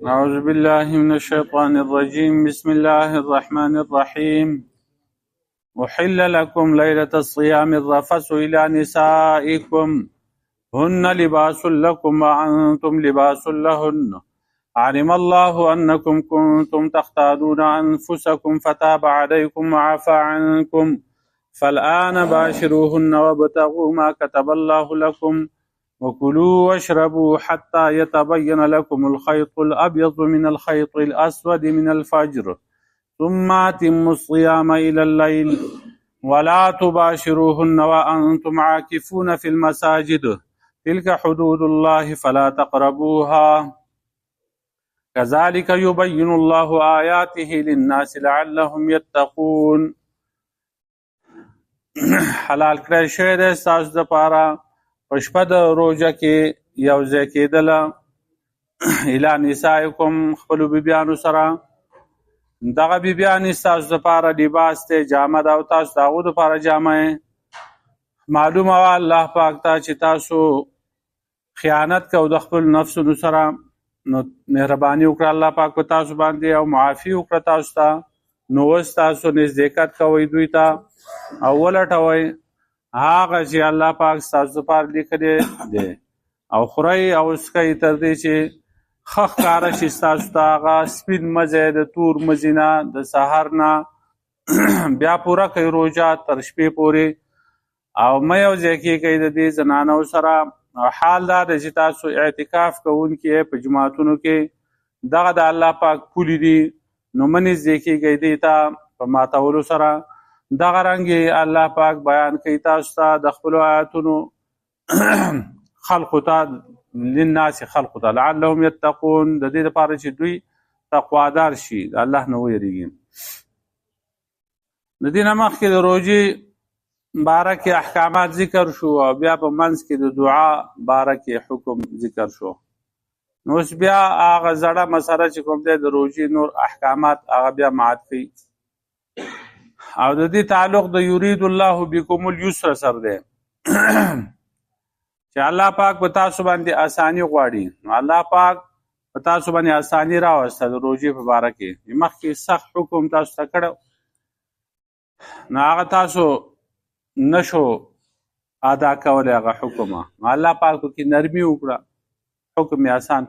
أعوذ بالله من الشيطان الرجيم. بسم الله الرحمن الرحيم. أحل لكم ليلة الصيام الرفث إلى نسائكم هن لباس لكم وأنتم لباس لهن علم الله أنكم كنتم تختارون أنفسكم فتاب عليكم وعفى عنكم فالآن باشروهن وابتغوا ما كتب الله لكم وكلوا واشربوا حتى يتبين لكم الخيط الأبيض من الخيط الأسود من الفجر ثم أتموا الصيام إلى الليل ولا تباشروهن وأنتم عاكفون في المساجد تلك حدود الله فلا تقربوها كذلك يبين الله آياته للناس لعلهم يتقون. حلال کړی شوی دی ستاسو دپاره په شپه د روژه کې یو ځای کېدله الی نسائکم خپلو بیبیانو سره. دغه بیبیانې ستاسو دپاره لباس دی، جامه ده او تاسو د هغو دپاره جامه یې. معلومه وه الله پاک ته چې تاسو خیانت کو د خپل نفسونو سره، نو مهرباني وکړه الله پاک په تاسو باندې او معافي وکړه تاسو ته. نو اوس تاسو نزدېکت کوئ دوی ته او ولټوئ هغه چې الله پاک ستاسو دپاره لیکلی دی او خورئ او څښئ تر دې چې ښه ښکاره شي ستاسو ته هغه سپین مزی د تور مزي نه د سهار نه. بیا پوره کوئ روژه تر شپې پورې او مه یو ځای کېږئ د دې زنانو سره. او حال دا دی چې تاسو اعتکاف کوونکي په جماعتونو کې دغه د الله پاک پولې دي، نو مه نږدې کېږئ دې ته په ماتولو سره. دغه رنګې الله پاک بیان کوي تاسو ته د خپلو آیاتونو خلقو ته للناس خلقو ته لعلهم یتقون، د دې دپاره چې دوی تقوادار شي، د الله نه ویریږي. د دې نه مخکې د روژې باره کې احکامات ذکر شو او بیا په منځ کې د دعا باره کې حکم ذکر شو. نو اوس بیا هغه زړه مسله چې کوم دی د روژې نور احکامات هغه بیا مات کوي او د دې تعلق د یرید الله بکم اليسر سره دی چې الله پاک په تاسو باندې اساني غواړي. نو الله پاک په تاسو باندې اساني راوسته د روژې په باره کې. مخکې سخت حکم تاسو ته کړی، نو هغه تاسو نشو ادا کولی هغه حکم. نو الله پاک پکې نرمي وکړه، حکم یې آسان.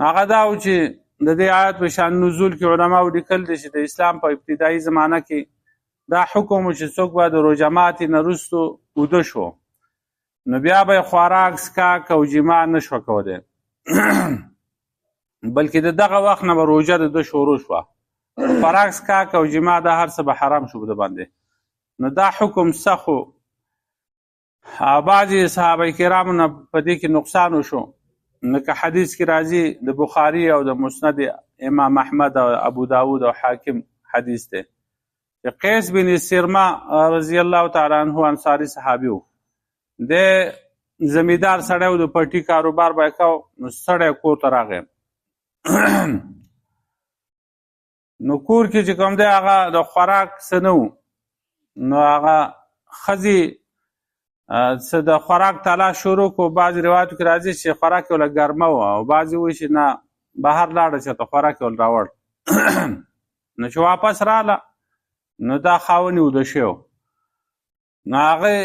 هغه دا و چې د دې آیت په شان نزول کې علماو لیکل دي چې د اسلام په ابتدایي زمانه کې دا حکم و چې څوک به د روژه ماتې نه وروستو اوده شو نو بیا به یې خوراک څښاک او جماع نه شوه کولی بلکې د دغه وخت نه به روژه د ده شروع شوه. خوراک څښاک او جماع دا هر څه به حرام شو د باندې. نو دا حکم سخت و. بعضې صحابه کرامو نه په دې کې نقصان وشو، لکه حدیث کې راځي د بخاري او د مسند امام احمد او ابو داود او حاکم حدیث دی چې قیس بن سرما رضی الله تعالی عنه انصاري صحابي و. د زمیندار سړی و، د پټي کاروبار به یې کو. نو سړی کور ته راغی نو کور کې چې کوم دی هغه د خوراک څه نه و. نو هغه ښځې څه د خوراک تلاش شروع کو. بعضې روایتو کې راځي چې خوراک یې وله ګرمه وه او بعضې وایي چې نه بهر لاړه چې ته خوراک یې ول راوړ نو چې واپس راله نو دا خاوند یې اوده شوی. نو هغې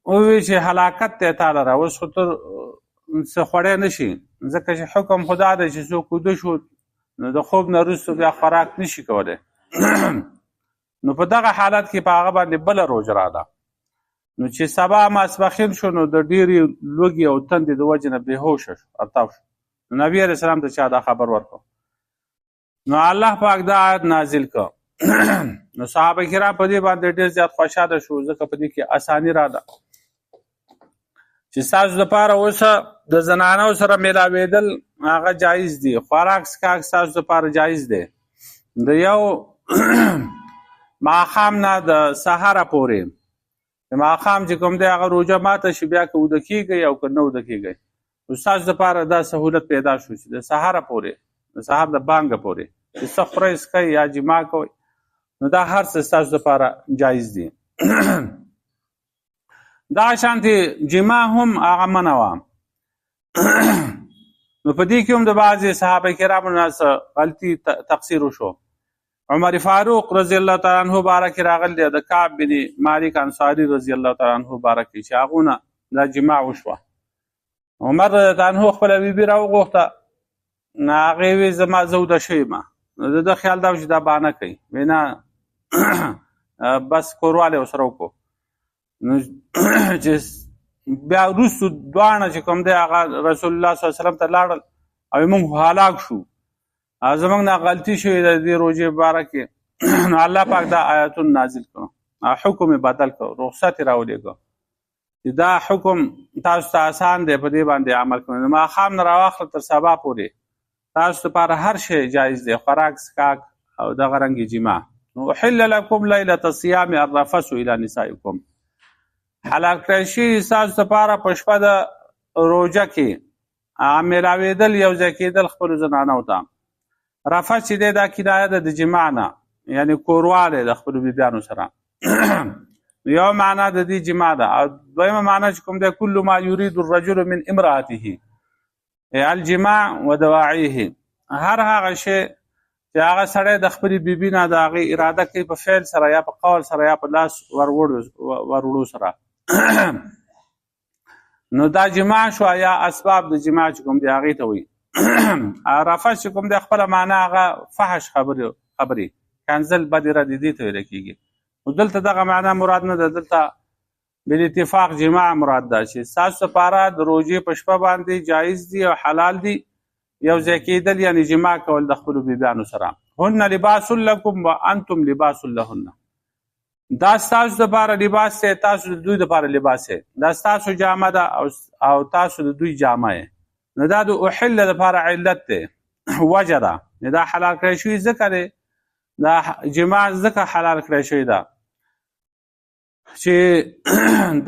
ووایي چې هلاکت دی تا لره، اوس خو ته څه خوړی نه شي، ځکه چې حکم خو دا دی چې څوک اوده شو نو د خوب نه وروسته بیا خوراک نه شي کولی. نو په دغه حالت کې په هغه باندې بله روژه راغله. نو چې سبا ماسپښین شو نو د ډېرې لوږې او تندې د وجې نه بېهوشه شو، ارتاو شو. نو نبي علیه السلام ته چا دا خبر ورکړو. نو الله پاک دا آیت نازل کړ. نو صحابه کرام په دې باندې ډېر زیات خوشحاله شو، ځکه په دې کې اساني راغله چې ستاسو دپاره اوس د زنانو سره میلاوېدل هغه جایز دي، خوراک څښاک ستاسو دپاره جایز دی. د یو ماښام نه د سهاره پورې د ماښام چې کوم دی هغه روژه ماته شي، بیا که اوده کېږئ او که نه اوده کېږئ، ستاسو دپاره دا سهولت پیدا شو چې د سهاره پورې، د سهار د بانګه پورې چې څه خورئ څښئ یا جماع کوئ، نو دا هر څه ستاسو دپاره جایز دي. دا شانتي جما هم هغه منع وه. نو په دې کې هم د بعضې صحابه کرامو نه غلطي تقصیر وشو. عمر فاروق رضی الله تعالی عنه بارک راغلی دی، د کعب بن مالک انصاري رضی الله تعالی عنه بارک چې هغونه دا جماع وشوه. عمر رضی الله عنه خپله بیبي راوغوښته، نو هغې ویې زما زه وده شوې یم. نو د ده خیال دا و چې دا بهانه کوي، وایي نه بس کوروالی ورسره وکړو. نو چې بیا وروستو دواړه چې کوم دی هغه رسول الله صلی الله علیه وسلم ته لاړل او موږ هلاک شو، زموږ نه غلطي شوې ده د دې روژې باره کې. نو الله پاک دا آیاتونه نازل کړو، حکم یې بدل کړو، رخصت یې راولېږه چې دا حکم تاسو ته آسان دی، په دې باندې عمل کوئ. د ماښام نه راواخله تر سبا پورې تاسو لپاره هر شی جایز دی، خوراک څښاک او دغه رنګې جماع. نو احل لکم لیلة الصیام الرفث الی نسائکم، حلال کړی شوي ستاسو لپاره په شپه د روژه کې میلاوېدل یو ځای کېدل خپلو زنانو ته. رفث چې دی دا کنایه ده د جماع نه، یعنې کوروالی د خپلو بیبیانو سره. یو معنا د دې جماع ده، او دویمه معنا چې کوم دی کل ما یرید الرجل من امرأته الجماع و دواعیه، هر هغه شی چې هغه سړی د خپلې بیبي نه د هغې اراده کوي په فعل سره یا په قول سره یا په لاس وروړو سره. نو دا جماع شو یا اسباب د جماع چې کوم دی هغې ته وایي. رفث چې کوم دی خپله معنا هغه فحش خبرې کنځل بدې ردې دې ته ویل کېږي. نو دلته دغه معنا مراد نه ده، دلته بالاتفاق جماع مراد ده چې ستاسو لپاره د روژې په شپه باندې جایز دي او حلال دي یو ځای کېدل، یعنې جماع کول د خپلو بیبیانو سره. هن لباس لکم و انتم لباس لهن، دا ستاسو دپاره لباس دی، تاسو د دوی دپاره لباس دی. دا ستاسو جامه ده او تاسو د دوی جامه یې. نو دا د احل دپاره علت دی، وجه ده. دا حلال کړی شوي ځکه دی، دا جماع ځکه حلال کړی شوي ده چې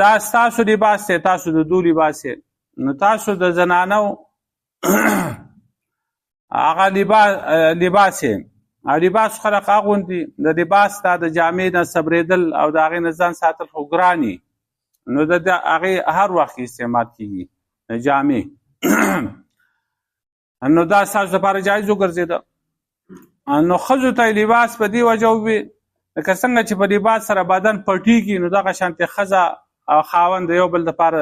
دا ستاسو لباس دی، تاسو د دوی لباس دی. نو تاسو د زنانو هغه لباس یې، او لباس خلق اغوندي، د لباس دا د جامې نه صبرېدل او د هغې نه ځان ساتل خو ګراني. نو د هغې هر وخت استعمال کېږي جامې. نو دا ستاسو لپاره جایز وګرځېده. نو ښځو ته لباس په دې وجه ووي لکه څنګه چې په لباس سره بدن پټېږي، نو دغه شانتې ښځه او خاوند د یو بل دپاره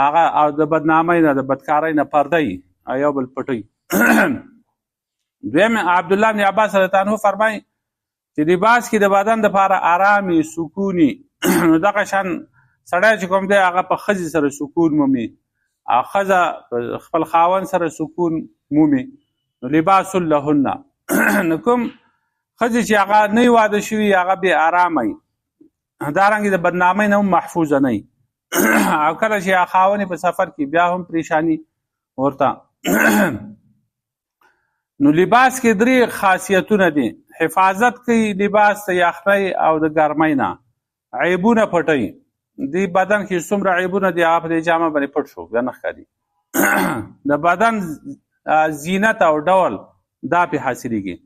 هغه او د بدنامۍ نه د بدکارۍ نه پرده وي او یو بل پټوي. دویم عبدالله بن عباس رضی الله عنه فرمایي چې لباس کې د بدن دپاره آرامي سکوني. نو دغه شان سړی چې کوم دی هغه په ښځې سره سکون مومي او ښځه خپل خاوند سره سکون مومي. نو لباس لهن، نو کوم ښځې چې هغه نه واده شوي هغه بې آرامه وي، دارنګې د بدنامۍ نه هم محفوظه نه وي. او کله چې خاوند په سفر کې بیا هم پریشانی ورته. نو لباس کې درې خاصیتونه دي، حفاظت کوي لباس د یخنۍ او د ګرمۍ نه، عیبونه پټوي. دې بدن کې څومره عیبونه دي هغه په دې جامه باندې پټ شو، بیا نه ښکاري. د بدن زینت او ډول دا پې حاصلېږي.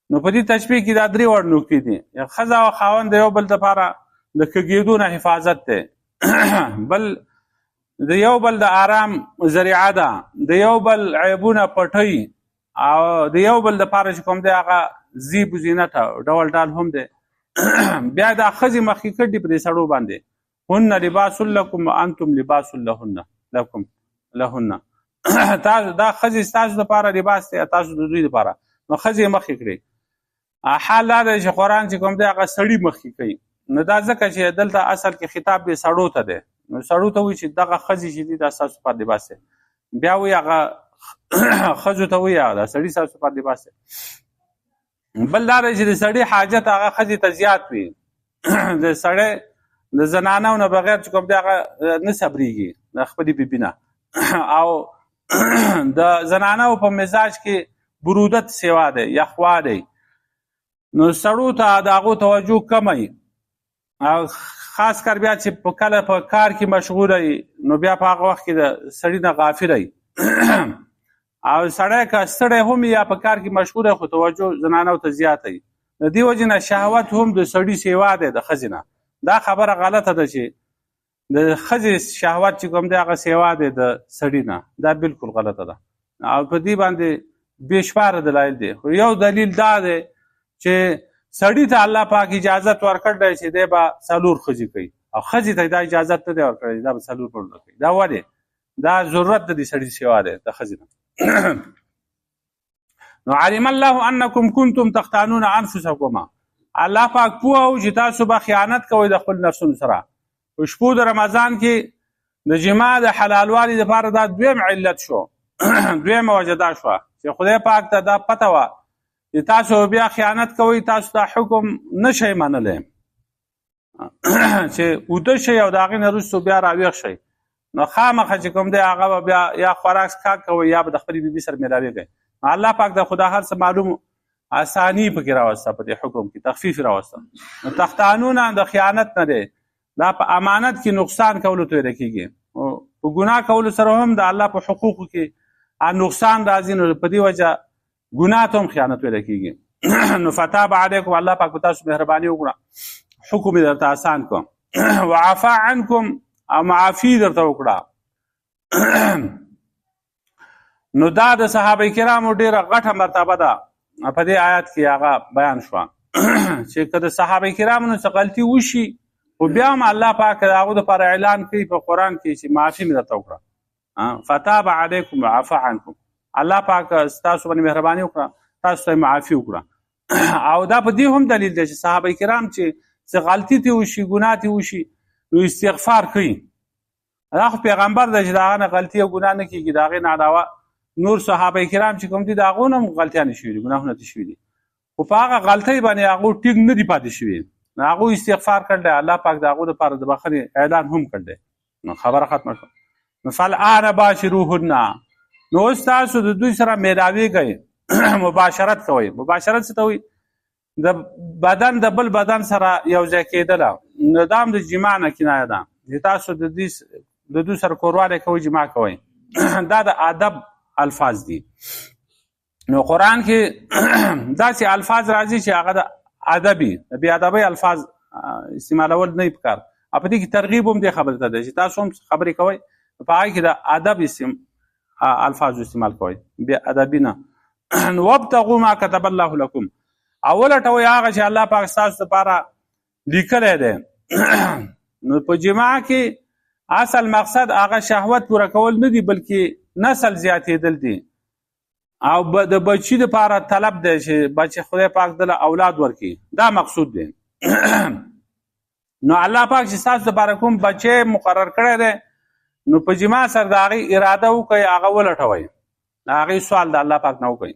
نو په دې تشبیه کې دا درې وړ نکتې دي. ښځه او خاوند د یو بل دپاره د کږېدو نه حفاظت دی، بل د یو بل د آرام ذریعه ده، د یو بل عیبونه پټوي، او د یو بل دپاره چې کوم دی هغه زیب و زینت او ډول ډال هم دی. بیا دا ښځې مخکې کړي په دې سړو باندې، هن لباس لکم و انتم لباس لهن. دا ښځې ستاسو دپاره لباس دی، تاسو د دوی دپاره. نو ښځې یې مخکې کړي. حال دا دی چې قرآن چې کوم دی هغه سړي مخکې کوي. نو دا ځکه چې دلته اصل کې خطاب دی سړو ته دی. نو سړو ته وایي چې دغه ښځې چې دي دا ستاسو لپاره لباس دی. بیا وایي هغه ښځو ته وایي دا سړي ستاسو لپاره لباس دی. بل دا دی چې د سړي حاجت هغه ښځې ته زیات وي. د سړی د زنانو نه بغیر چې کوم دی هغه نه صبرېږي د خپلې بیبي نه. او د زنانو په مزاج کې برودت سیوا دی، یخوالی. نو سړو ته د هغو توجه کمه، او خاص کر بیا چې په کله په کار کې مشغوله وي نو بیا په هغه وخت کې د سړي نه غافله وي. او سړی که ستړی هم یا په کار کې مشغوله خو توجه زنانو ته زیاته وي. د دې وجې نه شهوت هم د سړي سیوا دی د ښځې نه. دا خبره غلطه ده چې د ښځې شهوت چې کوم دی هغه سیوا دی د سړي نه، دا بالکل غلطه ده او په دې باندې بېشماره دلایل دی. خو یو دلیل دا دی چې سړي ته الله پاک اجازت ورکړی دی چې دی به 4 ښځې کوي او ښځې ته دا اجازت نه دی ورکړی دا به 4 پرده کوي. دا ولې؟ دا ضرورت د دې سړي سیوا دی د ښځې نه. نو علم الله انکم کنتم تختانون انفسکم، الله پاک پوه او چې تاسو به خیانت کوئ د خپل نفسونو سره. په شپو د رمضان کې د جماع د حلالوالي لپاره دا دویم علت شو دویمه وجه دا شوه چې خدای پاک ته دا پته وه چې تاسو بیا خیانت کوئ، تاسو دا حکم نه شئ منلی چې اوده شئ او د هغې نه وروستو بیا راویښ شئ. نو خامخه چې کوم دی هغه به بیا یا خوراک څښاک کوئ یا به د خپلې بیبي سره مېلاوېږئ. الله پاک د خدا هر څه معلوم آسانی پکې راوسته، په دې حکم کې تخفیف راوسته. نو تختانونه د خیانت نه دی، دا په امانت کې نقصان کولو ته ویل کېږي. په ګناه کولو سره هم د الله په حقوقو کې نقصان راځي، نو په دې وجه ګناه ته هم خیانت ویل کېږي. نو فتاب علیکم، الله پاک په تاسو مهرباني وکړه، حکم یې درته آسان کړه. وعفا عنکم، او معافي درته وکړه. نو دا د صحابه کرامو ډیره غټه مرتبه ده په دې آیات کې هغه بیان شوه چې که د صحابه کرامو نه څه غلطي وشي خو بیا هم الله پاک د هغو دپاره اعلان کوي په قرآن کې چې معافي مې درته وکړه. فتاب علیکم وعفا عنکم، الله پاک ستاسو باندې مهرباني وکړه، تاسو ته معافي وکړه. او دا په دې هم دلیل دی چې صحابه کرام چې څه غلطي ترې وشي، ګناه ترې وشي، نو استغفار کوي. دا خو پیغمبر دی چې د هغه نه غلطي او ګناه نه کېږي، د هغې نه علاوه نور صحابه کرام چې کوم دي د هغو نه هم غلطیانې شوي دي، ګناهونه ترې شوي دي، خو په هغه غلطۍ باندې هغو ټینګ نه دي پاتې شوي، هغو استغفار کړی. الله پاک د هغو دپاره د بخښنې اعلان هم کړی. نو خبره ختمه شوه. نو فالآن باشروهن، نو اوس تاسو د دوی سره میلاویږئ، مباشرت کوئ. مباشرت څه ته وایي؟ د بدن د بل بدن سره یو ځای کېدله، نو دا هم د جماع نه کنایه ده چې تاسو د دوی سره کوروالی کوئ، جماع کوئ. دا د ادب الفاظ دي. نو قرآن کې داسې الفاظ راځي چې هغه د ادبي د بې ادبۍ الفاظ استعمالول نه پکار. په دې کې ترغیب هم دې خبرې ته دی چې تاسو هم خبرې کوئ، په هغې کې د ادب الفاظ استعمال کوئ، بې ادبي نه. وابتغوا ما كتب الله لكم، او ولټوئ هغه چې الله پاک ستاسو دپاره لیکلی دی. نو په جماع کې اصل مقصد هغه شهوت پوره کول نه دي، بلکې نسل زیاتېدل دي او د بچي دپاره طلب دی چې بچي خدای پاک دله اولاد ورکړي، دا مقصود دی. نو الله پاک چې ستاسو دپاره کوم بچی مقرر کړی دی، نو په جماع سره د هغې اراده وکړئ، هغه ولټوئ، د هغې سوال د الله پاک نه وکړئ.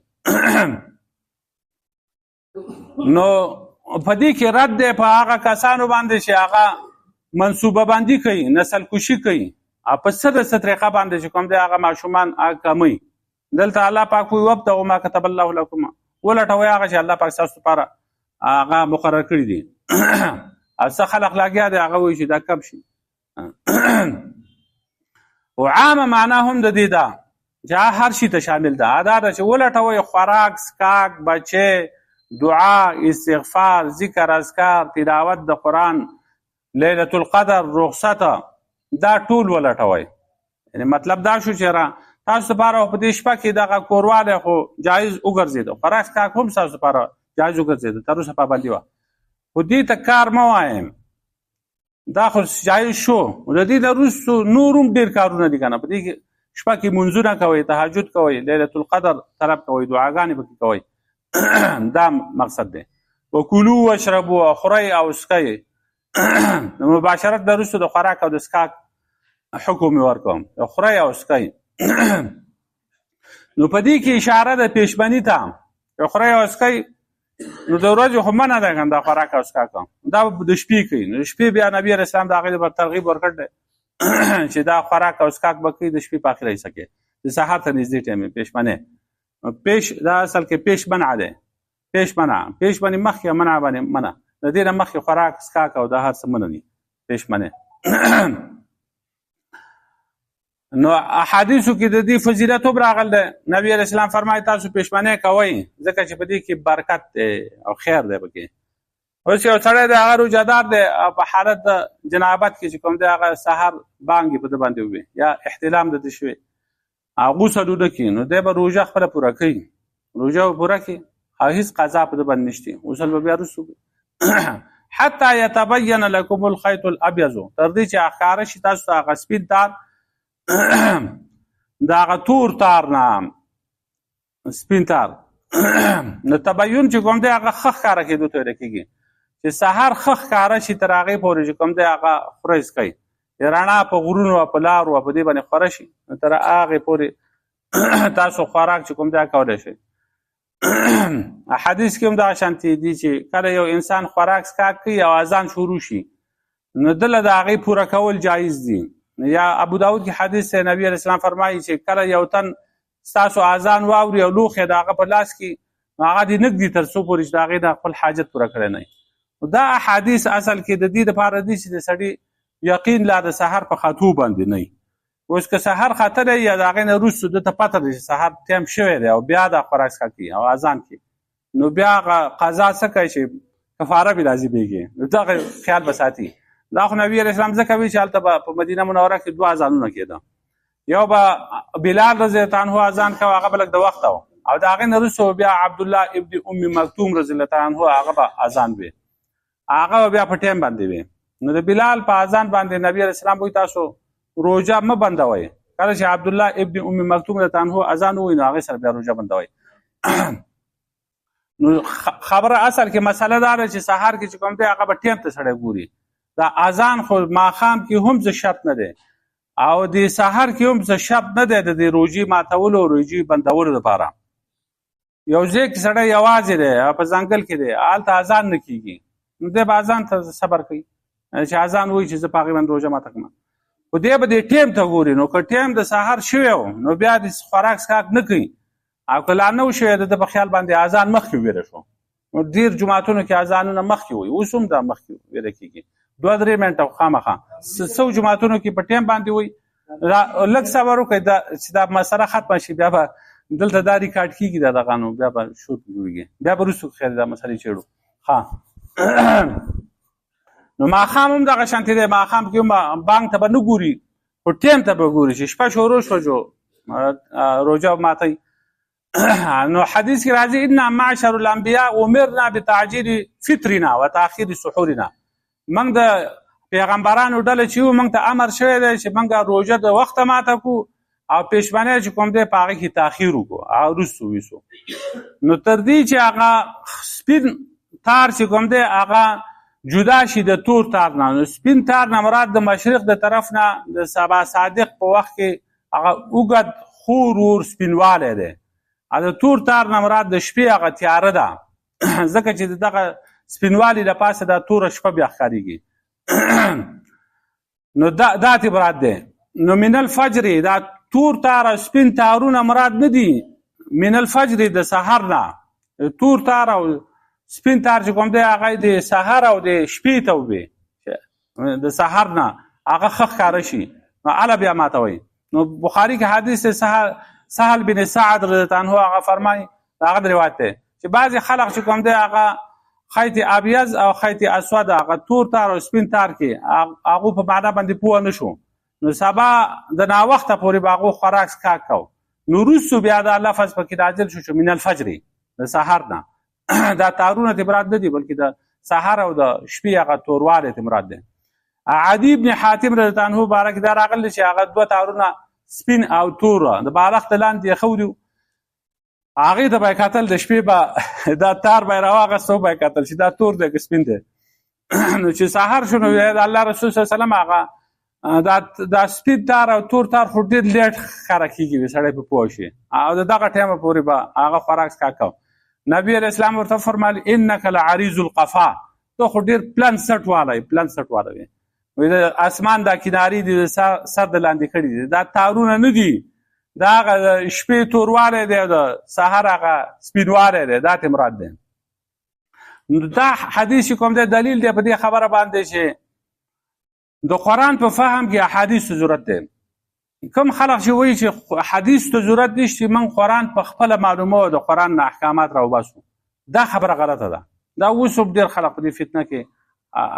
نو په دې کې رد دی په هغه کسانو باندې چې هغه منصوبه بندي کوي، نسل کشي کوي، په څه د څه طریقه باندې چې کوم دی هغه ماشومان کموي. دلته الله پاک وایي وابتغوا ما كتب الله لكم، ولټوئ هغه چې الله پاک ستاسو لپاره هغه مقرر کړي دي. او څه خلق لګیا دی هغه وایي چې دا کم شي. او عامه معنا هم د دې ده چې هر شي ته شامل ده. دا ده چې ولټوئ خوراک، څښاک، بچی، دعا، استغفار، ذکر، اذکار، تلاوت د قرآن، لیلة القدر، رخصته، دا ټول ولټوئ. یعنی مطلب دا شو چې تاسو لپاره په دې شپه کې دغه کوروالی خو جایز وګرځېده، خوراک څښاک هم ستاسو لپاره جایز وګرځېده، تر اوسه پابندي وه، خو دې ته کار مه وایم، دا خو جایز شو. د دې نه وروستو نور هم ډېر کارونه دي که نه، په دې کې شپه کې منځونه کوئ، تهجد کوئ، لیلة القدر طلب کوئ، دعاګانې پکې کوئ. دا مقصد دی. وکلوا واشربوا، خورئ او څښئ. د مباشرت نه وروستو د خوراک او د څښاک حکم یې ورکوم، خورئ او څښئ. نو په دې کې اشاره ده پیشبني ته، خورئ او څښئ. نو د ورځې خو منع ده که نه دا خوراک او څښاک، دا د شپې کوي. نو د شپې بیا نبي علیه السلام د هغې لپاره ترغیب ورکړی دی چې دا خوراک او څښاک به کوي د شپې په اخره حصه کې، د سهار ته نږدې ټایم یې پیشبنۍ. پیش دا اصل کې پیش منع دی، پیش منع، پیش باندې مخکې منع باندې منع، د دې نه مخکې خوراک څښاک او دا هر څه منع دي، پیش منع. نو احادیثو کې د دې فضیلت هم راغلی دی. نبي علیه السلام فرمایي تاسو پیشمنۍ کوئ ځکه چې په دې کې برکت دی او خیر دی پکې. اوس یو سړی د هغه روژهدار دی او په حالت د جنابت کې چې کوم دی هغه سحر بانګې په ده باندې ووي یا احتلام د ده شوی او غسل ونه کړي نو دی به روژه خپله پوره کوي، روژه به پوره کړي او هېڅ قضا په ده باندې نشته، غسل به بیا وروسته وکړي حتی یتبین لکم الخیط الابیض تر دې چې ښکاره شي تاسو ته هغه سپین تار د هغه تور تار نه سپین تار نو تبین چې کوم دی هغه ښه ښکاره کېدو ته ویل کېږي چې سحر ښه ښکاره شي تر هغې پورې چې کوم دی هغه خوره څکئ رڼا په غرونو او په لارو او په دې باندې خوره شي نو تر هغې پورې تاسو خوراک چې کوم دی کولی شئ. حدیث کې هم دغه شانتې دي چې کله یو انسان خوراک څښاک کوي او اذان شروع شي نو دله د هغې پوره کول جایز دي. یا ابو داود کې حدیث دی نبي علیه السلام فرمایي چې کله یو تن ستاسو اذان واوري او لوښی د هغه په لاس کې نو هغه دې نږدي تر څو پورې چې د هغې د خپل حاجت پوره کړی نه وي. دا احادیث اصل کې د دې دپاره دي چې د سړي یقین لا د سحر په خطو باندې نه وي. اوس که سحر خطلی یا د هغې نه وروستو ده ته پته ده چې سحر ټایم شوی دی او بیا د خوراک څښاک کوي او اذان کوي نو بیا هغه قضا څه کوي چې کفاره به لازمېږي نو دغه خیال به ساتي. دا خو نبي علیه السلام ځکه وایي چې هلته به په مدینه منوره کې 2 اذانونه کېده، یو به بلال رضی الله عنه اذان کوه هغه به لږ د وخته و او د هغې نه وروسته بیا عبدالله ابن ام مکتوم رضی الله عنه هغه به اذان وي هغه بیا په ټایم باندې وي. نو د بلال په اذان باندې نبي علیه السلام وایي تاسو روژه مه بندوئ، کله چې عبدالله ابن ام مکتوم رضی الله عنه اذان ووایي نو هغې سره بیا روژه بندوئ. نو خبره اصل کې مسله دا ده چې سحر کې چې کوم دی هغه به ټایم ته سړی ګوري. دا اذان خو ماښام کې هم څه شرط نه دی او د سحر کې هم څه شرط نه دی د دې روژې ماتولو او روژې بندولو لپاره. یو ځای کې سړی یوازې دی او په ځنګل کې دی هلته اذان نه کېږي نو دی به اذان ته صبر کوي چې اذان وایي چې زه په هغې باندې روژه ماته کړم خو دی به دې ټایم ته ګوري. نو که ټایم د سحر شوی و نو بیا د خوراک څښاک نه کوي او که لا نه و شوی د ده په خیال باندې اذان مخکې ویره شو نو ډېر جوماتونو کې اذانونه مخکې وي اوس هم دا مخکې ویره کېږي 2-3 منټه خامخا څو جوماتونو کې په ټایم باندې وي لږ صبر وکړئ چې دا مسله ختمه شي بیا به دلته دا ریکارډ کېږي دا دغه نو بیا به شور جوړېږي بیا به وروستو خیر دا مسلې چېړو. نو ماښام هم دغه شانتې دی ماښام کې هم بانک ته به نه ګوري خو ټایم ته به ګوري چې شپه شروع شوه روژه ماتئ. نو حدیث کې راځي ان معشر الانبیاء امرنا بتعجیل فطرنا وتاخیر سحورنا موږ د پیغمبرانو ډله چې وو موږ ته امر شوی دی چې موږ روژه د وخته ماته کړو او پیشبنۍ چې کوم دی په هغې کې تاخیر وکړو او وروستو ویسو. نو تر دې چې هغه سپین تار چې کوم دی هغه جدا شي د تور تار نه. نو سپین تار نه مراد د مشرق د طرف نه د سبا صادق په وخت کې هغه اوږد خور ور سپینوالی دی او د تور تار نه مراد د شپې هغه تیاره ده ځکه چې دغه سپینوالي له پاسه دا توره شپه بیا ښکارېږي نو دا ته مراد دی. نو من الفجر دا تور تار او سپین تارونه مراد نه دي من الفجر د سحر نه تور تار او سپین تار چې کوم دی هغه د سحر او د شپې ته وي د سحر نه هغه ښه ښکاره شي نو هله بیا ماتوئ. نو بخاري کې حدیث سهل بن سعد رضی الله عنه هغه فرمایي هغه روایت دی چې بعضې خلق چې کوم دی هغه خیط ابیض او خیط اسود هغه تور تار او سپین تار کې هغو په معنا باندې پوه نه شو نو سبا د ناوخته پورې به هغو خوراک څښاک کو نو وروستو بیا دا لفظ پکې نازل شو من الفجر د سحر نه دا تارونه ته مراد نه دي بلکې د سحر او د شپې هغه توروالی ته مراد دی. عدي بن حاتم رضی الله عنه باره کې دا راغلی چې هغه 2 تارونه سپین او تور د بالښت لاندې ایښودي هغې ته به یې کتل د شپې به دا تار به یې راواغسته و به یې کتل چې دا تور دی که سپین دی نو چې سحر شو نو د الله رسول صلی الله علیه وسلم هغه دا سپین تار او تور تار خو ډېر لیټ ښکاره کېږي سړی په پوه شي او د دغه ټایمه پورې به هغه خوراک څښاک کوو. نبي علیه السلام ورته فرمایل انک لعریض القفا ته خو ډېر پلن سټ والی وي د اسمان دا کنارې دي د سر د لاندې کړي دي دا تارونه نه دي دا هغه شپې توروالی دی د سحر هغه سپینوالی دی دا ته مراد دی. دا حدیث کوم دی دلیل دی په دې خبره باندې چې د قرآن په فهم کې احادیث ته ضرورت دی. کوم خلق چې وایي چې حدیث ته ضرورت نشته موږ قرآن په خپله معلومو د قرآن نه احکامات راوباسو دا خبره غلطه ده. دا اوس هم ډېر خلک په دې فتنه کې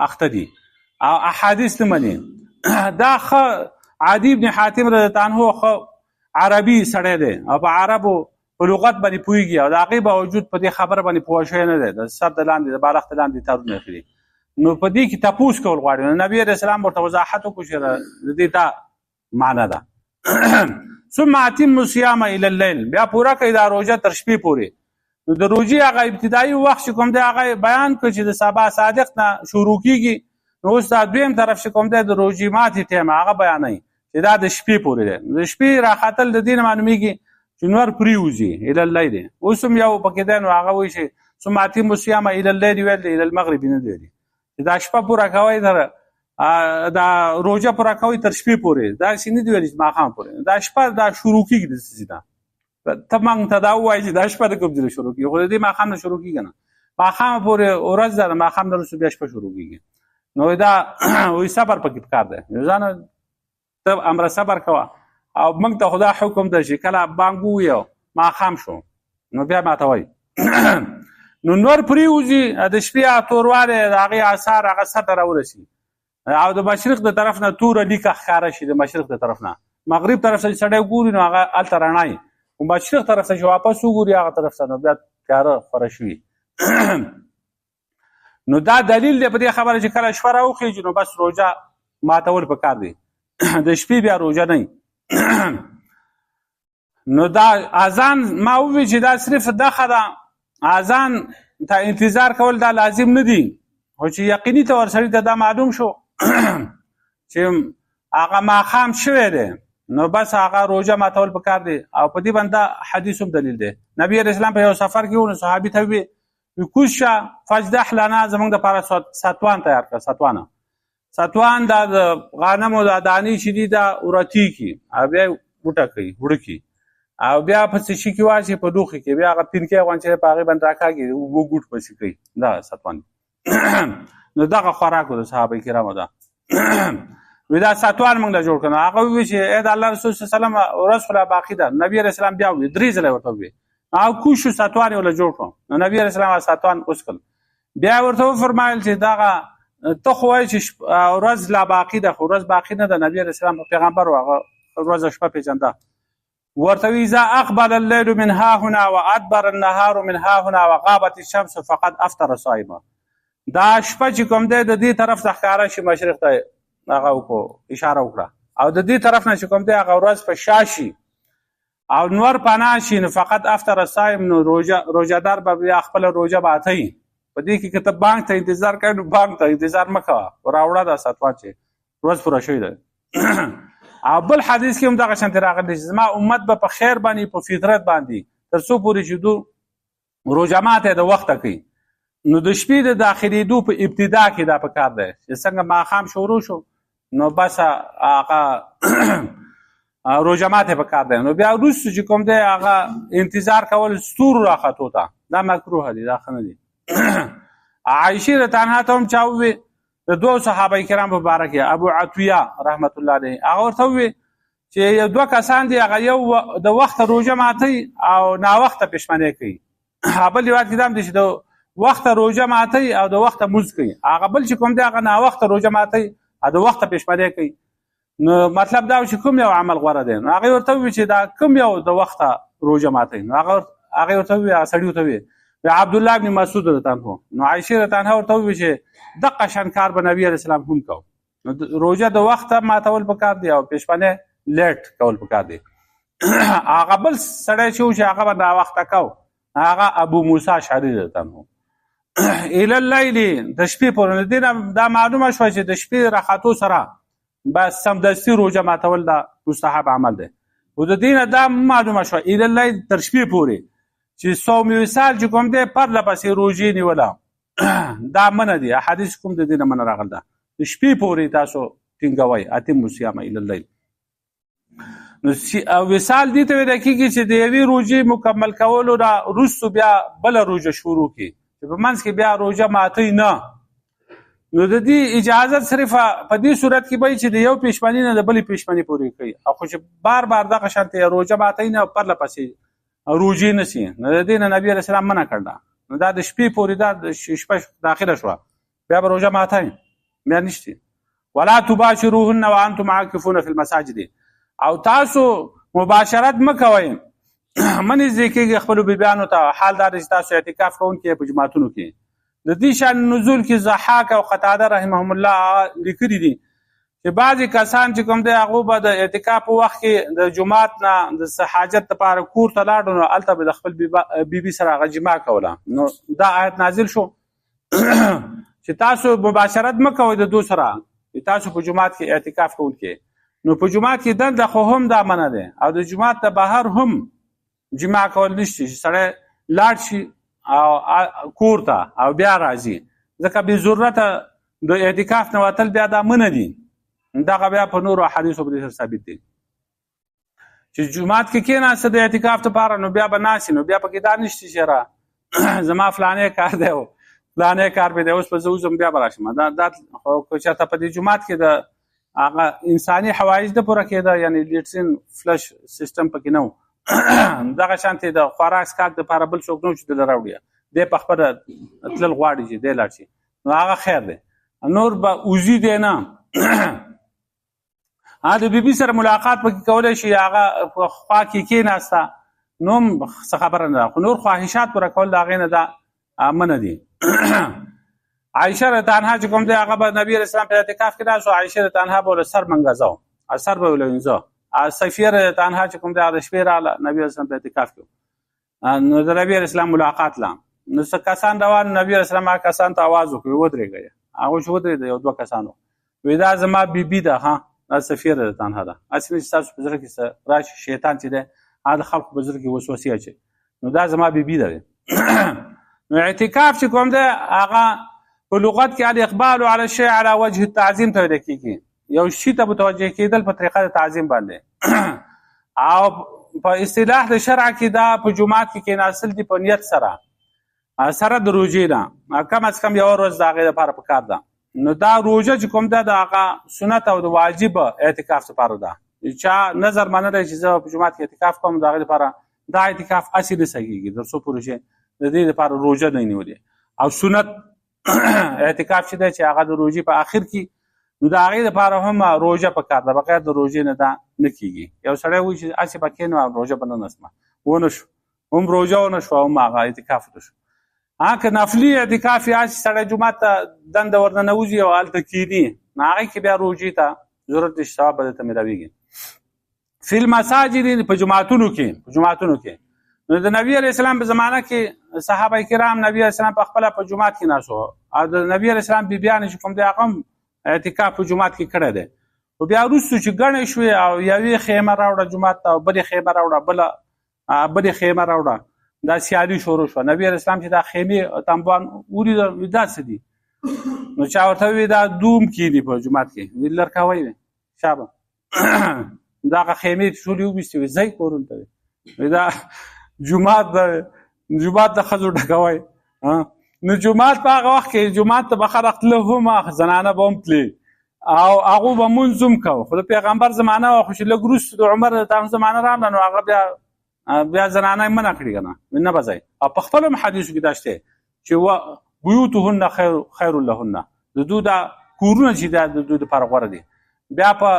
اخته دي او احادیث نه مني. دا ښه عدي بن حاتم رضی الله عنه ښه عربي سړی دی او په عربو په لغت باندې پوهېږي او د هغې باوجود په دې خبره باندې پوه شوی نه دی، د سر د لاندې د بالښت د لاندې تارونه اخلي. نو په دې کې تپوس کول غواړي. نو نبي علیه السلام ورته وضاحت وکړو چې د دې دا معنا ده. ثم اتم الصيام الى الليل، بیا پوره کړئ دا روژه تر شپې پورې. نو د روژې هغه ابتدایي وخت چې کوم دی هغه بیان کړ چې د سبا صادق نه شروع کېږي. نو اوس دا دویم طرف چې کوم دی د روژې ماتې ټایم هغه بیانوي چې دا د شپې پورې دی. د شپې راختل د دې نه معلومېږي چې نور پرېوځي الى الليل. اوس هم یو پکې دی نو هغه وایي چې ثم اتم الصيام الى الليل ویل دی، الى المغرب نه دی. دا شپه پوره کوئ دا روژه پوره کوئ تر شپې پورې، داسې نه دي ویلي چې ماښام پورې. دا شپه دا شروع کېږي داسې نه. ته موږ ته دا ووایي چې دا شپه د کوم ځای شروع کېږي، خو د دې ماښام نه شروع کېږي نه. ماښام پورې ورځ ده، د ماښام نه وروسته بیا شپه شروع کېږي. نو دا وایي صبر پکې پکار دی. ځانه ته امره صبر کوه او موږ ته خدا حکم ده چې کله بانګ ووایو ماښام شو نو بیا ماته وایي. نو نور پرېوځي د شپې توروالی د هغې اثار هغه سطح راورسي او د مشرق د طرف نه توره لیکه ښکاره شي. د مشرق د طرف نه مغرب طرف ته چې سړی ګوري نو هغه هلته رڼا وي، خو مشرق طرف ته چې واپس وګوري هغه طرف ته نو بیا تیاره خوره شوي. نو دا دلیل دی په دې خبره چې کله شپه راوخېږي نو بس روژه ماتول پکار دی، د شپې بیا روژه نه. نو دا اذان ما وویل چې دا صرف دغه ده، اذان ته انتظار کول دا لازم نه دي، خو چې یقیني طور سړي ته دا معلوم شو چې هغه ماښام شوی دی نو بس هغه روژه ماتول پکار دی. او په دې باندې حدیث هم دلیل دی. نبی علیه السلام په یو سفر کې و نو صحابي ته وویل کوز شه فاجدح لنا، زموږ دپاره ستوان تیار کړه. ستوان دا د غنمو دا دانې چې دي دا ورتېږي او بیا یې وټکوي وړکي او بیا په څه شي کې واچوي په لوښي کې، بیا هغه پینکۍ غوندې چې په هغې باندې راکاږي اوبه ګوټ پسې کوي. دا ستوان نو دغه خوراک و د صحابه کرامو ده. وی دا ستوان موږ له جوړ کړو. هغه وویل چې ای د الله رسول صلی الله علیه وسلم ورځ خو لا باقي ده. نبي علیه السلام بیا وویل 3 ځله ورته وویل او کوز شو ستوان یې ورله جوړ کړو. نو نبي علیه السلام ستوان وڅکل. بیا ورته وفرمایل چې دغه ته خو وایې چې ورځ لا باقي ده، خو ورځ باقي نه ده. نبي علیه السلام پیغمبر و هغه ورځ او شپه پېژنده. ورته وی اذا اقبل الليل من ها هنا وادبر النهار من ها هنا وغابت الشمس فقد افطر صائما. دا شپه چې کوم دی د دې طرف ته ښکاره شي مشرق ته هغه وکړو اشاره وکړه او د دې طرف نه چې کوم دی هغه ورځ په شا شي او نور پناه شي نو فقط افطر صائم، نو روژهدار به بیا خپله روژه ماتوي. په دې کې که ته بانک ته انتظار کوې نو بانک ته انتظار مه کوه، راوړه دا ستوان چې ورځ پوره شوې ده. او بل حدیث کې هم دغه شانتې راغلی چې زما امت به په خیر باندې په فطرت باندې تر څو پورې چې دو روژه ماته د وخته کوي. نو د شپې د داخلېدو په ابتدا کې دا پکار دی چې څنګه ماښام شروع شو نو بس هغه روژه ماته پکار دی. نو بیا وروسته چې کوم دی هغه انتظار کول ستورو راختو ته دا مکروه دي، دا ښه نه دي. عایشې رضی الله عنها ته هم چا وویل د دوه صحابه کرام په باره کې ابو عطیه رحمت الله علیه هغه ورته وویل چې یو دوه کسان دي هغه یو د وخته روژه ماتوي او ناوخته پښیماني کوي. بل روایت کې دا هم دی چې د وخته روژه ماتوي او د وخته مونځ کوي. هغه بل چې کوم دی هغه ناوخته روژه ماتوي او د وخته پښیماني کوي. نو مطلب دا چې کوم یو عمل غوره دی. نو هغې ورته وویل چې دا کوم یو د وخته روژه ماتوي. نو هغې ورته وویل هغه سړي ورته وویل عبدالله ابن مسعود رضی الله عنه. نو عایشې رضی الله عنها ورته وویل چې دغه شان کار به نبي علیه السلام هم کو. نو روژه د وخته ماتول پکار دی او پښیماني لیټ کول پکار دی. هغه بل سړی چې و چې هغه به ناوخته کو هغه ابو موسی اشعري رضی الله عنه. الی اللیل د شپې پورې دې نه دا معلومه شوه چې د شپې راختو سره بس سمدستي روژه ماتول دا مستحب عمل دی. او د دې نه دا معلومه شوه الی اللیل تر شپې پورې چې صوم وصال چې کوم دی پرله پسې روژې نیوله دا منه دي. حدیث کوم د دې نه منه راغلی ده د شپې پورې تاسو ټینګوئ اتموا الصیام الی اللیل. نو وصال دې ته ویل کېږي چې د یوې روژې مکمل کولو نه وروستو بیا بله روژه شروع کړي چې په منځ کې بیا روژه ماتوي نه. نو د دې اجازت صرف په دې صورت کې به چې د یو پښیماني نه د بلې پښیماني پورې کوي او خو چې بار بار دغه شانتې روژه ماتوي نه پرله پسې روژې نه شي. نو د دې نه نبي علیه السلام منع کړله. نو دا د شپې پورې دا د شپه داخله شوه بیا به روژه ماتوي بیا نشته. ولا تباشروهن وانتم عاکفون فی المساجد او تاسو مباشرت مه کوئ مه نږدې کېږئ خپلو بیبیانو ته حال دا دی چې تاسو اعتکاف کوونکي په جوماتونو کې. د دې شان نزول کې ضحاک او قتاده رحمهم الله لیکلي دي چې بعضې کسان چې کوم دی هغو به د اعتکاف په وخت کې د جومات نه د حاجت لپاره کور ته لاړو نو هلته به د خپل بیبي سره هغه جماع کوله. نو دا آیت نازل شو چې تاسو مباشرت مه کوئ د دو سره تاسو په جومات کې اعتکاف کوونکي. نو په جومات کې دنده خو هم دا منع دی او د جومات د بهر هم جماع کول نشته چې سړی لاړ شي او کور ته او بیا راځي ځکه بې ضرورته د اعتکاف نه وتل بیا دا منع دي. دغه بیا په نورو احادیثو په دې سره ثابت دي چې جومات کې کېناسته د اعتکاف لپاره نو بیا به ناستې نو بیا پکې دا نشته چې را زما فلانې کار دی او فلانې کار به دی اوس به زه وځم بیا به راشم. دا خو که چېرته په دې جومات کې د هغه انساني حوایج نه پوره کېده یعنی لیټرین فلش سیستم پکې نه و دغه شانتې د خوراک څښاک دپاره بل څوک نه و چې دله راوړي دی په خپله تلل غواړي چې دی لاړ شي نو هغه خیر دی. نور به وزي دی نه د بیبي سره ملاقات پکې کولی شي هغه په خوا کې کېناسته نو هم څه خبره نه ده خو نور خواهشات پوره کول د هغې نه دا منع دي. عایشه رضی عنها چې کوم دی هغه به نبي علیه السلام په اعتکاف کې ناست و عایشه رضی عنها به ورله سر منګزه او سر به یې ولوینځه. صفیه رضی عنها چې کوم دی هغه د شپې راغله نبي علیه السلام په اعتکاف کې نو د نبي علیه السلام ملاقات له نو څه کسان روان نبي علیه السلام هغه کسان ته آواز وکړي ودرېږئ هغوی چې ودرېده یو دوه کسانو وایي دا زما بیبي ده ها دا صفیه رضی عنها ده هسې نه چې تاسو په زړه کې څه راشي شیطان چې دی هغه د خلکو په زړه کې وسوسې اچوي نو دا زما بیبي ده. نو اعتکاف چې کوم دی هغه په لغت کې الاقبال على الشيء على وجه التعظیم ته ویل کېږي یو شي ته متوجه کېدل په طریقه د تعظیم باندې او په اصطلاح د شرع کې دا په جومات کې کېناستل دي په نیت سره د روژې نه کم از کم یوه ورځ د هغې دپاره پکار ده. نو دا روژه چې کوم ده د هغه سنت او د واجب اعتکاف لپاره ده چا نظر منلی چې زه په جومات کې اعتکاف کوم د هغې لپاره دا اعتکاف هسې نه صحیحېږي تر څو پورې چې د دې لپاره روژه نه نیولې او سنت اعتکاف چې دی چې هغه د روژې په آخر کې نو د هغې لپاره هم روژه پکار ده بغیر د روژې نه دا نه کېږي. یو سړی وایي چې هسې به کښېنم روژه به نه نسمه ونه شو هم روژه ونه شوه هم هغه اعتکاف ونه شو. که نفلي اعتکاف یې هسې سړی جومات ته دنده ورننوځي او هلته کښېني نو هغې کې بیا روژې ته ضرورت دی چې ثواب به درته میلاویږي. فی المساجد په جوماتونو کې نو د نبی علیه السلام په زمانه کې صحابه کرام نبی علیه السلام په خپله په جومات کې ناست وو او د نبی علیه السلام بیبیانې چې کوم دی هغه هم اعتکاف په جومات کې کړی دی. خو بیا وروستو چې ګڼې شوې او یوې خیمه راوړه جومات ته او بلې خیمه راوړه بلې خیمه راوړه دا سیالي شروع شوه. نبی علیه السلام چې دا خیمې تنبان ولیدل دا څه دي نو چا ورته وویل دا دوم کښېني په جومات کې ویل لر کوئ شابه دغه خیمې ټولې وویستې وې ځئ کورونو ته وایي دا جومات د ښځو ډکوئ. نو جومات په هغه وخت کې جومات ته به خلق تله هم زنانه به هم تلې او هغو به مونځ هم کوو خو د پیغمبر زمانه وه خو چې لږ وروسته د عمر د زمانه راغله نو هغه بیا زنانه یې منع کړي که نه به ځئ او په خپلو هم حدیثو کې دا شته چې بیوتهن خیر لهن د دوی دا کورونه چې دا د دوی دپاره غوره دي. بیا په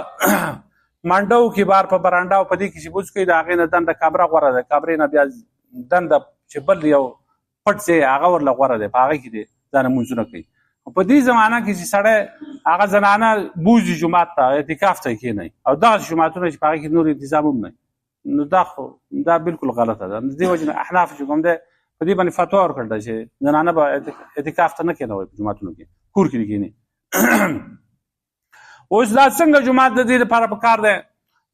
منډو کې بار په برانډاو په دې کې چې بوځ کوي د هغې نه دنده کابره غوره ده کابرې نه بیا دنده چې بل یو پټ ځای هغه ورله غوره دی په هغې کې دی ځانه مونځونه کوي. په دې زمانه کې چې سړی هغه زنانه بوځي جومات ته اعتکاف ته کښېنئ او دغسې جوماتونه چې په هغې کې نور انتظام هم نه نو دا بالکل غلطه ده. د دې وجې نه احناف چې کوم دی په دې باندې فتوا ورکړل ده چې زنانه به اعتکاف ته نه کښېنوئ په جوماتونو کې کور کې دې کښېني. اوس دا څنګه جومات د دې لپاره پکار دی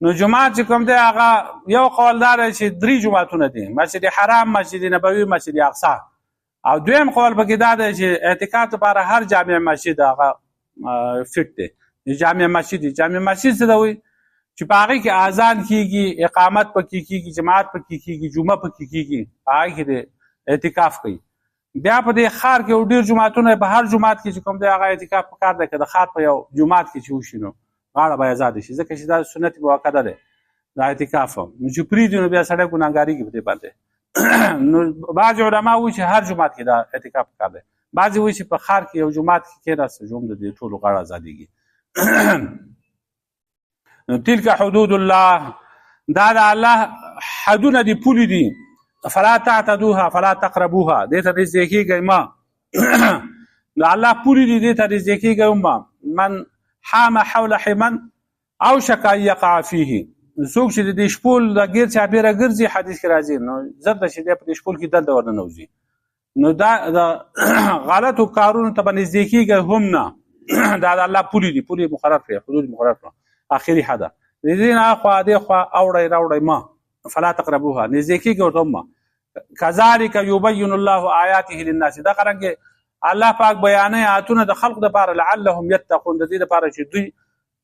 نو جومات چې کوم دی هغه یو قول دا دی چې 3 جوماتونه دي مسجد حرام مسجد نبوي مسجد اقصی او دویم قول پکې دا دی چې اعتکاف لپاره هر جامع مسجد هغه فټ دی. جامع مسجد څه ته وایي چې په هغې کې اذان کېږي اقامت پکې کېږي جماعت پکې کېږي جمعه پکې کېږي په هغې کې د اعتکاف کوي. بیا په دې ښار کې یو ډېر جوماتونه په هر جومات کې چې کوم دی هغه اعتکاف پکار دی که د ښار په یو جومات کې چې وشي نو غاړه به ازاده شي ځکه چې دا سنت موقته دی دا اعتکاف نو چې پرېږدي نو بیا سړی ګناهګاري کوي په دې باندې نو بعض علما وایي چې هر جماعت کې دا اعتکاف پکار دی، بعضې وایي چې په ښار کې یو جماعت کې کېناسته ژوند د دې ټولو غاړه ازادېږي. تلک حدود الله، دا د الله حدونه دي، پولې دي. فلا تعتدوها فلا تقربوها، دې ته نږدې کېږئ مه. د الله پولې دي، دې ته نږدې کېږئ مه. من حام حول حمن اوشک ان یقع فیه، څوک چې د دې شپول د ګیر چاپېره ګرځي، حدیث کې راځي، نو زر ده چې دی په دې شپول کې دلته ورننوځي. نو دا د غلطو کارونو ته به نږدې کېږئ هم نه. دا د الله پولې دي، پولې مقرر کړئ، حدود مقرر کړه، آخري حده. د دې نه اخوا دې خوا اوړئ راوړئ مه. فلا تقربوها، نږدې کېږئ ورته هم مه. کذلک یبین الله آیاته للناس، دغه رنګې الله پاک بیانوي آیاتونه د خلقو دپاره لعلهم یتقون، د دې دپاره چې دوی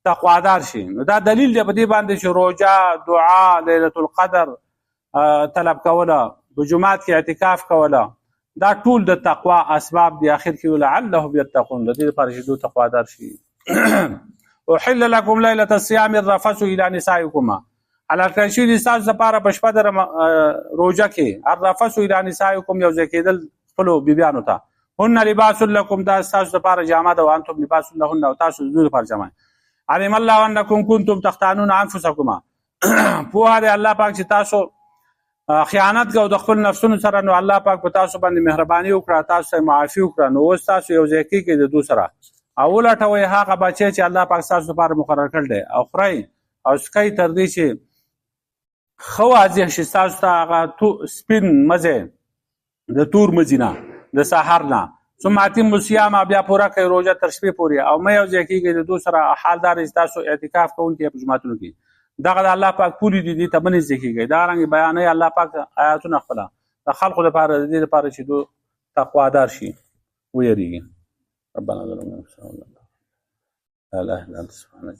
تقوادار شي. نو دا دلیل دی په دې باندې چې روژه، دعا، لیلة القدر طلب کوله، په جومات کې اعتکاف کوله، دا ټول د تقوا اسباب دي. اخر کې لعلهم یتقون، د دې لپاره چې دوی تقوادار شي. احل لكم ليلة الصيام الرفث الى نسائكم، حلال کړی شوي دي ستاسو لپاره په شپه د روژه کې الرفث الى نسائكم، یو ځای کېدل خپلو بیبیانو ته. هن لباس لكم، دا ستاسو لپاره جامه ده، وانتم لباس لهن، او تاسو د دوی لپاره جامه. علم الله انکم کنتم تختانون انفسکم، پوهه دی الله پاک چې تاسو خیانت کوئ د خپل نفسونو سره، نو الله پاک په تاسو باندې مهرباني وکړه، تاسو ته معافي وکړه. نو اوس تاسو یو ځای کېږئ د دوی سره، او ولټوئ هغه بچی چې الله پاک ستاسو لپاره مقرر کړی دی، او خورئ او څکئ تر دې چې ښه واضح شي ستاسو ته هغه سپین مزی د تور مزي نه، د سحر نه. ثم اتموا الصيام، بیا پوره کړئ روژه تر شپې پورې، او مه یو ځای کېږئ د دوی سره. حال دا دی چې تاسو اعتکاف کوونکي په جوماتونو کې، دغه د الله پاک پولې دي، دې ته مه نږدې کېږئ. دا رنګې بیانوي الله پاک آیاتونه خپله د خلقو دپاره، د دې دپاره چې دوی تقوادار شي، ویېرېږي. ربنا ظلمنا انفسنا لا اله الا انت سبحانك